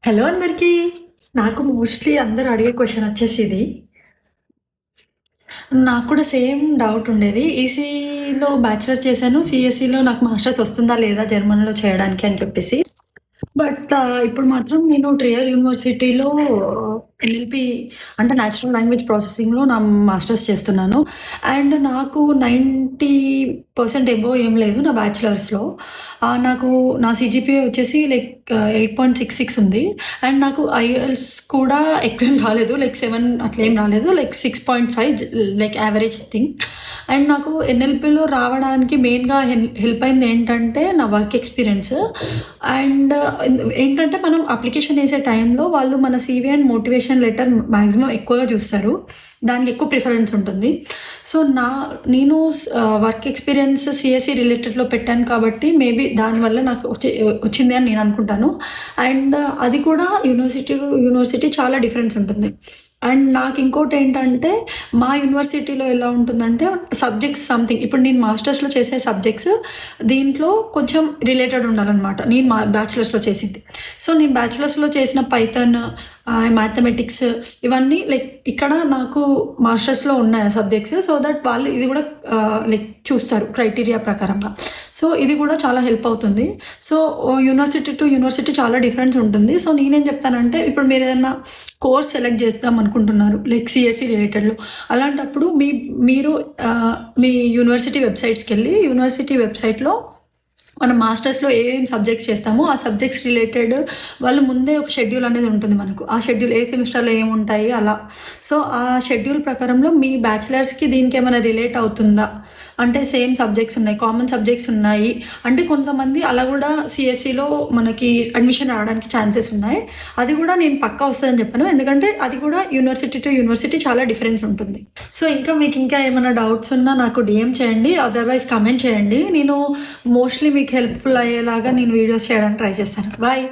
Hello అందరికీ. నాకు mostly అందరూ అడిగే క్వెషన్ వచ్చేసి ఇది. నాకు కూడా సేమ్ డౌట్ ఉండేది. ఈసీఈలో బ్యాచిలర్స్ చేశాను. సీఎస్ఈలో నాకు మాస్టర్స్ వస్తుందా లేదా జర్మనీలో చేయడానికి అని చెప్పేసి. బట్ ఇప్పుడు మాత్రం నేను ట్రియర్ యూనివర్సిటీలో ఎన్ఎల్‌పి అంటే నేచురల్ లాంగ్వేజ్ ప్రాసెసింగ్‌లో నా మాస్టర్స్ చేస్తున్నాను. అండ్ నాకు 90% అబోవ్ ఏం లేదు నా బ్యాచిలర్స్‌లో. నాకు నా సీజీపీఏ వచ్చేసి లైక్ 8.66 ఉంది. అండ్ నాకు ఐఎల్స్ కూడా ఎక్కువేం రాలేదు. లైక్ 7 అట్లేం రాలేదు. Like 6.5 like average thing. And నాకు ఎన్ఎల్‌పిలో రావడానికి మెయిన్‌గా హెల్ప్ అయింది ఏంటంటే నా వర్క్ ఎక్స్‌పీరియన్స్. అండ్ ఏంటంటే మనం అప్లికేషన్ ఏసే టైంలో వాళ్ళు మన CV and motivation letter maximum ఎక్కువగా చూస్తారు. దానికి ఎక్కువ ప్రిఫరెన్స్ ఉంటుంది. సో నేను వర్క్ ఎక్స్‌పీరియన్స్ సీఎస్ఈ రిలేటెడ్‌లో పెట్టాను కాబట్టి మేబీ దానివల్ల నాకు వచ్చింది అని నేను అనుకుంటాను. అండ్ అది కూడా యూనివర్సిటీ చాలా డిఫరెన్స్ ఉంటుంది. అండ్ నాకు ఇంకోటేంటంటే మా యూనివర్సిటీలో ఎలా ఉంటుందంటే సబ్జెక్ట్స్ సంథింగ్ ఇప్పుడు నేను మాస్టర్స్‌లో చేసే సబ్జెక్ట్స్ దీంట్లో కొంచెం రిలేటెడ్ ఉండాలనమాట. నేను బ్యాచిలర్స్‌లో చేసింది. సో నేను బ్యాచిలర్స్‌లో చేసిన పైథాన్, మ్యాథమెటిక్స్ ఇవన్నీ లైక్ ఇక్కడ నాకు మాస్టర్స్‌లో ఉన్నాయి సబ్జెక్ట్స్. సో దట్ వాళ్ళు ఇది కూడా లైక్ చూస్తారు క్రైటీరియా ప్రకారంగా. సో ఇది కూడా చాలా హెల్ప్ అవుతుంది. సో యూనివర్సిటీ టు యూనివర్సిటీ చాలా డిఫరెన్స్ ఉంటుంది. సో నేనేం చెప్తానంటే ఇప్పుడు మీరు ఏదైనా కోర్స్ సెలెక్ట్ చేద్దాం అనుకుంటున్నారు లైక్ సీఎస్ఈ రిలేటెడ్‌లో. అలాంటప్పుడు మీరు మీ యూనివర్సిటీ వెబ్‌సైట్స్‌కెళ్ళి యూనివర్సిటీ వెబ్‌సైట్‌లో మనం మాస్టర్స్‌లో ఏం సబ్జెక్ట్స్ చేస్తామో ఆ సబ్జెక్ట్స్ రిలేటెడ్ వాళ్ళు ముందే ఒక షెడ్యూల్ అనేది ఉంటుంది మనకు. ఆ షెడ్యూల్ ఏ సెమిస్టర్‌లో ఏముంటాయి అలా. సో ఆ షెడ్యూల్ ప్రకారంలో మీ బ్యాచిలర్స్‌కి దీనికేమైనా రిలేట్ అవుతుందా? అంటే సేమ్ సబ్జెక్ట్స్ ఉన్నాయి, కామన్ సబ్జెక్ట్స్ ఉన్నాయి. అంటే కొంతమంది అలా కూడా సీఎస్ఈలో మనకి అడ్మిషన్ రావడానికి ఛాన్సెస్ ఉన్నాయి. అది కూడా నేను పక్కా వస్తదని చెప్పాను. ఎందుకంటే అది కూడా యూనివర్సిటీ టు యూనివర్సిటీ చాలా డిఫరెన్స్ ఉంటుంది. సో మీకు ఇంకా ఏమైనా డౌట్స్ ఉన్నా నాకు డీఎం చేయండి. అదర్‌వైజ్ కమెంట్ చేయండి. నేను మోస్ట్‌లీ మీకు హెల్ప్‌ఫుల్ అయ్యేలాగా నేను వీడియోస్ చేయడానికి ట్రై చేస్తాను. బాయ్.